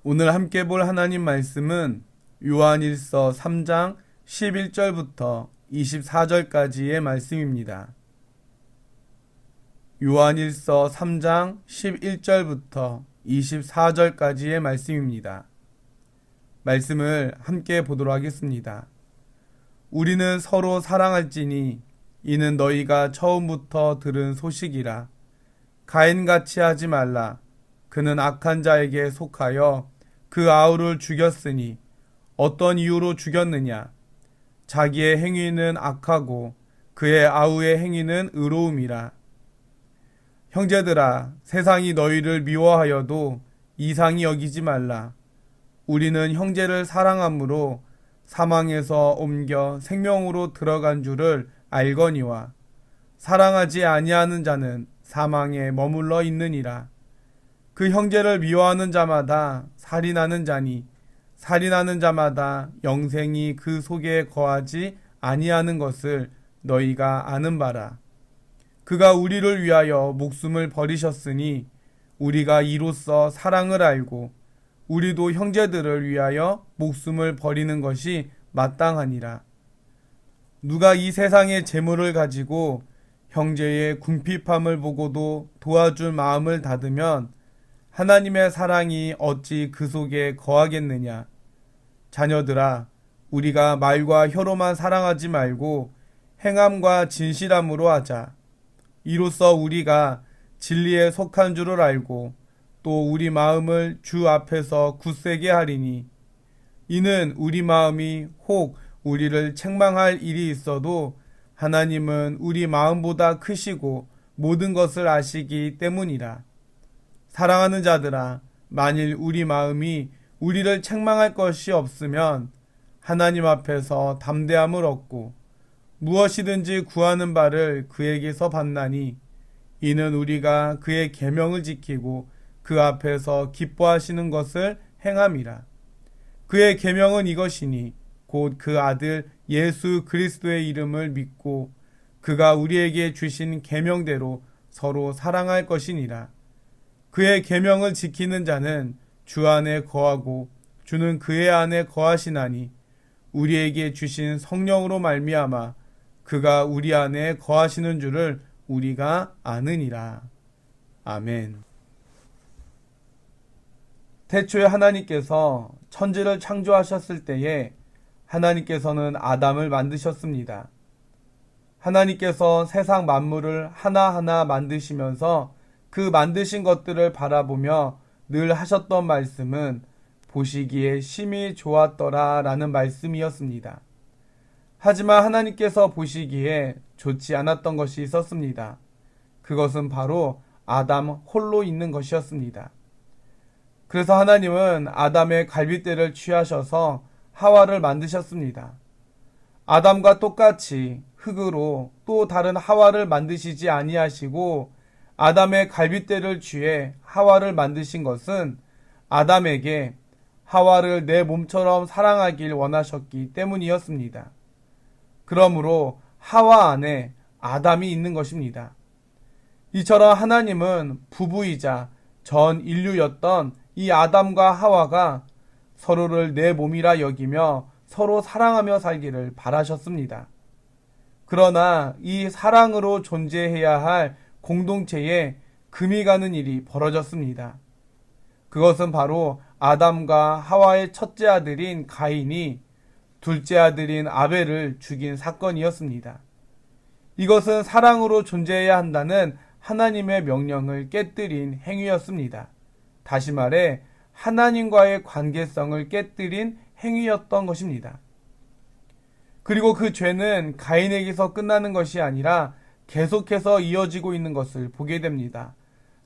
오늘 함께 볼 하나님 말씀은 요한일서 3장 11절부터 24절까지의 말씀입니다. 요한일서 3장 11절부터 24절까지의 말씀입니다. 말씀을 함께 보도록 하겠습니다. 우리는 서로 사랑할지니 이는 너희가 처음부터 들은 소식이라. 가인같이 하지 말라. 그는 악한 자에게 속하여 그 아우를 죽였으니 어떤 이유로 죽였느냐? 자기의 행위는 악하고 그의 아우의 행위는 의로움이라. 형제들아, 세상이 너희를 미워하여도 이상히 여기지 말라. 우리는 형제를 사랑함으로 사망에서 옮겨 생명으로 들어간 줄을 알거니와 사랑하지 아니하는 자는 사망에 머물러 있느니라. 그 형제를 미워하는 자마다 살인하는 자니 살인하는 자마다 영생이 그 속에 거하지 아니하는 것을 너희가 아는 바라. 그가 우리를 위하여 목숨을 버리셨으니 우리가 이로써 사랑을 알고 우리도 형제들을 위하여 목숨을 버리는 것이 마땅하니라. 누가 이 세상의 재물을 가지고 형제의 궁핍함을 보고도 도와줄 마음을 닫으면 하나님의 사랑이 어찌 그 속에 거하겠느냐. 자녀들아, 우리가 말과 혀로만 사랑하지 말고 행함과 진실함으로 하자. 이로써 우리가 진리에 속한 줄을 알고 또 우리 마음을 주 앞에서 굳세게 하리니 이는 우리 마음이 혹 우리를 책망할 일이 있어도 하나님은 우리 마음보다 크시고 모든 것을 아시기 때문이라. 사랑하는 자들아, 만일 우리 마음이 우리를 책망할 것이 없으면 하나님 앞에서 담대함을 얻고 무엇이든지 구하는 바를 그에게서 받나니 이는 우리가 그의 계명을 지키고 그 앞에서 기뻐하시는 것을 행함이라. 그의 계명은 이것이니 곧 그 아들 예수 그리스도의 이름을 믿고 그가 우리에게 주신 계명대로 서로 사랑할 것이니라. 그의 계명을 지키는 자는 주 안에 거하고 주는 그의 안에 거하시나니 우리에게 주신 성령으로 말미암아 그가 우리 안에 거하시는 줄을 우리가 아느니라. 아멘. 태초에 하나님께서 천지를 창조하셨을 때에 하나님께서는 아담을 만드셨습니다. 하나님께서 세상 만물을 하나하나 만드시면서 그 만드신 것들을 바라보며 늘 하셨던 말씀은 보시기에 심히 좋았더라 라는 말씀이었습니다. 하지만 하나님께서 보시기에 좋지 않았던 것이 있었습니다. 그것은 바로 아담 홀로 있는 것이었습니다. 그래서 하나님은 아담의 갈빗대를 취하셔서 하와를 만드셨습니다. 아담과 똑같이 흙으로 또 다른 하와를 만드시지 아니하시고 아담의 갈빗대를 취해 하와를 만드신 것은 아담에게 하와를 내 몸처럼 사랑하길 원하셨기 때문이었습니다. 그러므로 하와 안에 아담이 있는 것입니다. 이처럼 하나님은 부부이자 전 인류였던 이 아담과 하와가 서로를 내 몸이라 여기며 서로 사랑하며 살기를 바라셨습니다. 그러나 이 사랑으로 존재해야 할 공동체에 금이 가는 일이 벌어졌습니다. 그것은 바로 아담과 하와의 첫째 아들인 가인이 둘째 아들인 아벨을 죽인 사건이었습니다. 이것은 사랑으로 존재해야 한다는 하나님의 명령을 깨뜨린 행위였습니다. 다시 말해 하나님과의 관계성을 깨뜨린 행위였던 것입니다. 그리고 그 죄는 가인에게서 끝나는 것이 아니라 계속해서 이어지고 있는 것을 보게 됩니다.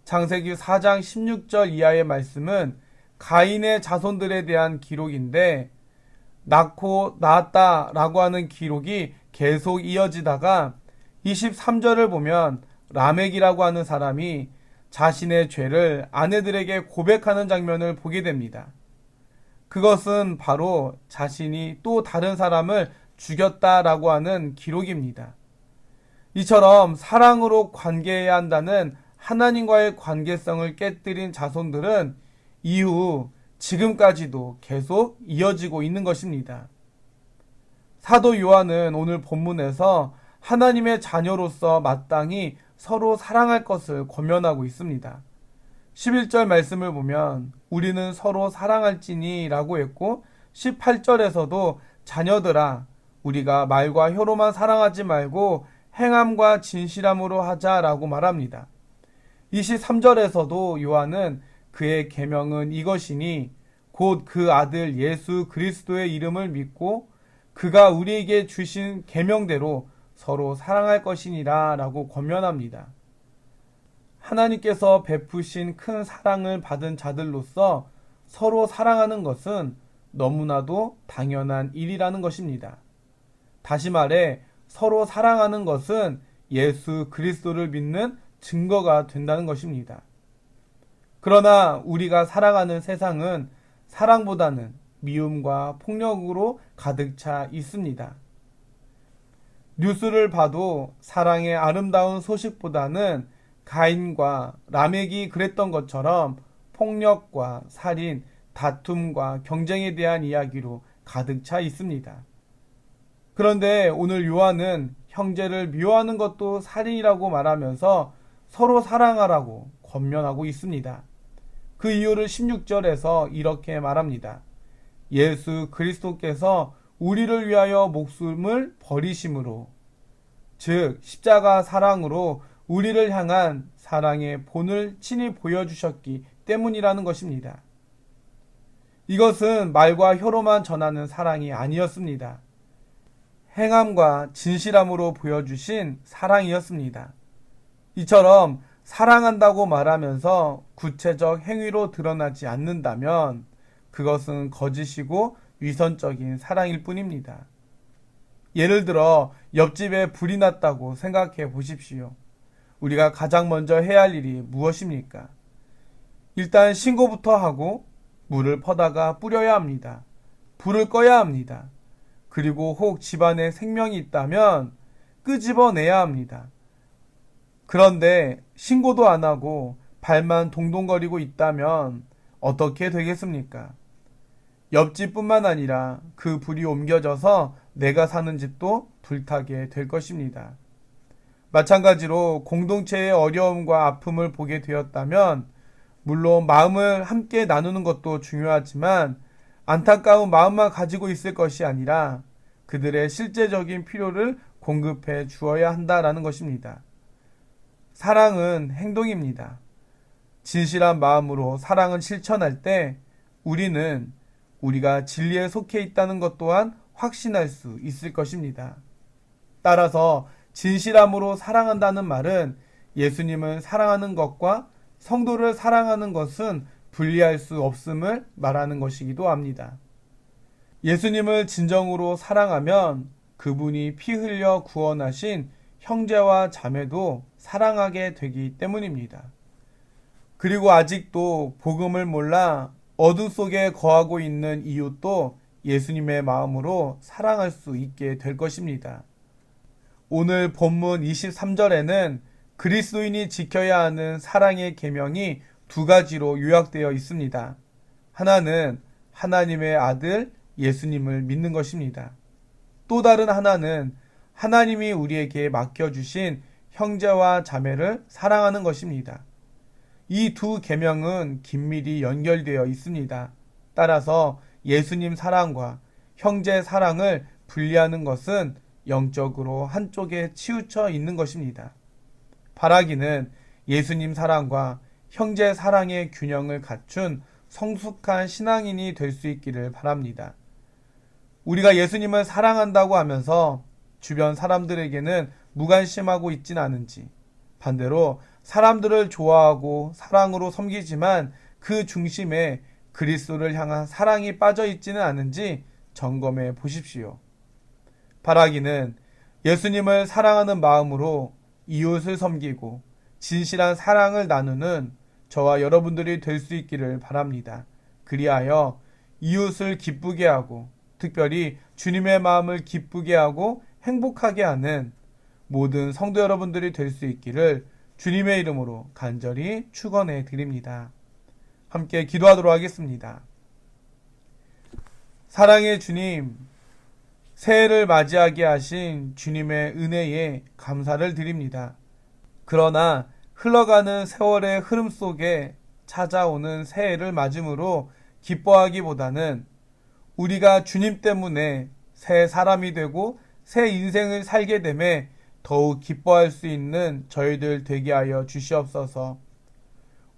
창세기 4장 16절 이하의 말씀은 가인의 자손들에 대한 기록인데 낳고 낳았다 라고 하는 기록이 계속 이어지다가 23절을 보면 라멕이라고 하는 사람이 자신의 죄를 아내들에게 고백하는 장면을 보게 됩니다. 그것은 바로 자신이 또 다른 사람을 죽였다라고 하는 기록입니다. 이처럼 사랑으로 관계해야 한다는 하나님과의 관계성을 깨뜨린 자손들은 이후 지금까지도 계속 이어지고 있는 것입니다. 사도 요한은 오늘 본문에서 하나님의 자녀로서 마땅히 서로 사랑할 것을 권면하고 있습니다. 11절 말씀을 보면 우리는 서로 사랑할지니 라고 했고 18절에서도 자녀들아 우리가 말과 혀로만 사랑하지 말고 행함과 진실함으로 하자라고 말합니다. 23절에서도 요한은 그의 계명은 이것이니 곧 그 아들 예수 그리스도의 이름을 믿고 그가 우리에게 주신 계명대로 서로 사랑할 것이니라 라고 권면합니다. 하나님께서 베푸신 큰 사랑을 받은 자들로서 서로 사랑하는 것은 너무나도 당연한 일이라는 것입니다. 다시 말해 서로 사랑하는 것은 예수 그리스도를 믿는 증거가 된다는 것입니다. 그러나 우리가 살아가는 세상은 사랑보다는 미움과 폭력으로 가득 차 있습니다. 뉴스를 봐도 사랑의 아름다운 소식보다는 가인과 라멕이 그랬던 것처럼 폭력과 살인, 다툼과 경쟁에 대한 이야기로 가득 차 있습니다. 그런데 오늘 요한은 형제를 미워하는 것도 살인이라고 말하면서 서로 사랑하라고 권면하고 있습니다. 그 이유를 16절에서 이렇게 말합니다. 예수 그리스도께서 우리를 위하여 목숨을 버리심으로 즉 십자가 사랑으로 우리를 향한 사랑의 본을 친히 보여주셨기 때문이라는 것입니다. 이것은 말과 혀로만 전하는 사랑이 아니었습니다. 행함과 진실함으로 보여주신 사랑이었습니다. 이처럼 사랑한다고 말하면서 구체적 행위로 드러나지 않는다면 그것은 거짓이고 위선적인 사랑일 뿐입니다. 예를 들어 옆집에 불이 났다고 생각해 보십시오. 우리가 가장 먼저 해야 할 일이 무엇입니까? 일단 신고부터 하고 물을 퍼다가 뿌려야 합니다. 불을 꺼야 합니다. 그리고 혹 집안에 생명이 있다면 끄집어내야 합니다. 그런데 신고도 안 하고 발만 동동거리고 있다면 어떻게 되겠습니까? 옆집뿐만 아니라 그 불이 옮겨져서 내가 사는 집도 불타게 될 것입니다. 마찬가지로 공동체의 어려움과 아픔을 보게 되었다면 물론 마음을 함께 나누는 것도 중요하지만 안타까운 마음만 가지고 있을 것이 아니라 그들의 실제적인 필요를 공급해 주어야 한다라는 것입니다. 사랑은 행동입니다. 진실한 마음으로 사랑을 실천할 때 우리는 우리가 진리에 속해 있다는 것 또한 확신할 수 있을 것입니다. 따라서 진실함으로 사랑한다는 말은 예수님을 사랑하는 것과 성도를 사랑하는 것은 분리할 수 없음을 말하는 것이기도 합니다. 예수님을 진정으로 사랑하면 그분이 피 흘려 구원하신 형제와 자매도 사랑하게 되기 때문입니다. 그리고 아직도 복음을 몰라 어둠 속에 거하고 있는 이웃도 예수님의 마음으로 사랑할 수 있게 될 것입니다. 오늘 본문 23절에는 그리스도인이 지켜야 하는 사랑의 계명이 두 가지로 요약되어 있습니다. 하나는 하나님의 아들 예수님을 믿는 것입니다. 또 다른 하나는 하나님이 우리에게 맡겨주신 형제와 자매를 사랑하는 것입니다. 이 두 계명은 긴밀히 연결되어 있습니다. 따라서 예수님 사랑과 형제 사랑을 분리하는 것은 영적으로 한쪽에 치우쳐 있는 것입니다. 바라기는 예수님 사랑과 형제 사랑의 균형을 갖춘 성숙한 신앙인이 될 수 있기를 바랍니다. 우리가 예수님을 사랑한다고 하면서 주변 사람들에게는 무관심하고 있진 않은지, 반대로 사람들을 좋아하고 사랑으로 섬기지만 그 중심에 그리스도를 향한 사랑이 빠져 있지는 않은지 점검해 보십시오. 바라기는 예수님을 사랑하는 마음으로 이웃을 섬기고 진실한 사랑을 나누는 저와 여러분들이 될 수 있기를 바랍니다. 그리하여 이웃을 기쁘게 하고 특별히 주님의 마음을 기쁘게 하고 행복하게 하는 모든 성도 여러분들이 될 수 있기를 주님의 이름으로 간절히 축원해 드립니다. 함께 기도하도록 하겠습니다. 사랑의 주님, 새해를 맞이하게 하신 주님의 은혜에 감사를 드립니다. 그러나 흘러가는 세월의 흐름 속에 찾아오는 새해를 맞음으로 기뻐하기보다는 우리가 주님 때문에 새 사람이 되고 새 인생을 살게 됨에 더욱 기뻐할 수 있는 저희들 되게 하여 주시옵소서.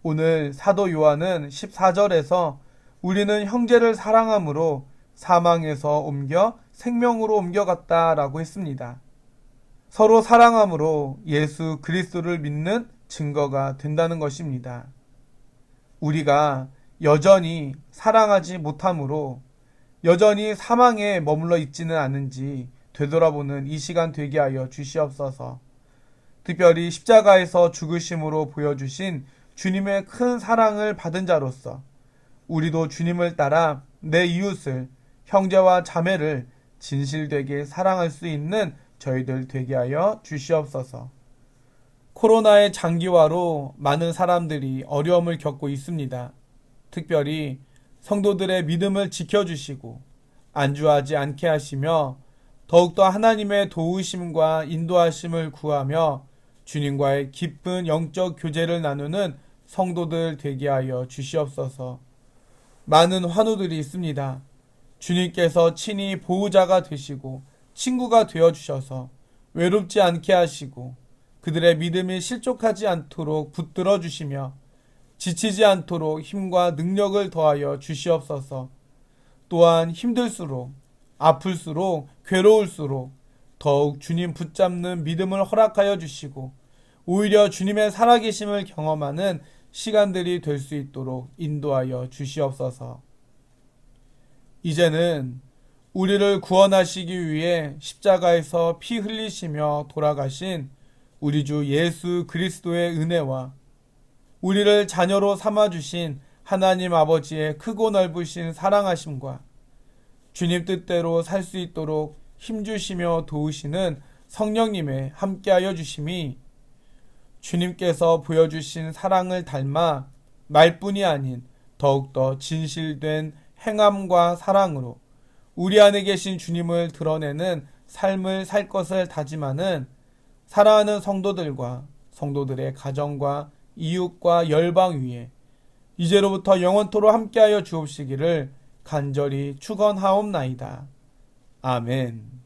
오늘 사도 요한은 14절에서 우리는 형제를 사랑함으로 사망에서 옮겨 생명으로 옮겨갔다라고 했습니다. 서로 사랑함으로 예수 그리스도를 믿는 증거가 된다는 것입니다. 우리가 여전히 사랑하지 못함으로 여전히 사망에 머물러 있지는 않은지 되돌아보는 이 시간 되게 하여 주시옵소서. 특별히 십자가에서 죽으심으로 보여주신 주님의 큰 사랑을 받은 자로서 우리도 주님을 따라 내 이웃을, 형제와 자매를 진실되게 사랑할 수 있는 저희들 되게 하여 주시옵소서. 코로나의 장기화로 많은 사람들이 어려움을 겪고 있습니다. 특별히 성도들의 믿음을 지켜주시고 안주하지 않게 하시며 더욱더 하나님의 도우심과 인도하심을 구하며 주님과의 깊은 영적 교제를 나누는 성도들 되게 하여 주시옵소서. 많은 환우들이 있습니다. 주님께서 친히 보호자가 되시고 친구가 되어주셔서 외롭지 않게 하시고 그들의 믿음이 실족하지 않도록 붙들어 주시며 지치지 않도록 힘과 능력을 더하여 주시옵소서. 또한 힘들수록 아플수록 괴로울수록 더욱 주님 붙잡는 믿음을 허락하여 주시고 오히려 주님의 살아계심을 경험하는 시간들이 될 수 있도록 인도하여 주시옵소서. 이제는 우리를 구원하시기 위해 십자가에서 피 흘리시며 돌아가신 우리 주 예수 그리스도의 은혜와 우리를 자녀로 삼아주신 하나님 아버지의 크고 넓으신 사랑하심과 주님 뜻대로 살 수 있도록 힘주시며 도우시는 성령님의 함께하여 주심이 주님께서 보여주신 사랑을 닮아 말뿐이 아닌 더욱더 진실된 행함과 사랑으로 우리 안에 계신 주님을 드러내는 삶을 살 것을 다짐하는 사랑하는 성도들과 성도들의 가정과 이웃과 열방 위에 이제로부터 영원토록 함께하여 주옵시기를 간절히 축원하옵나이다. 아멘.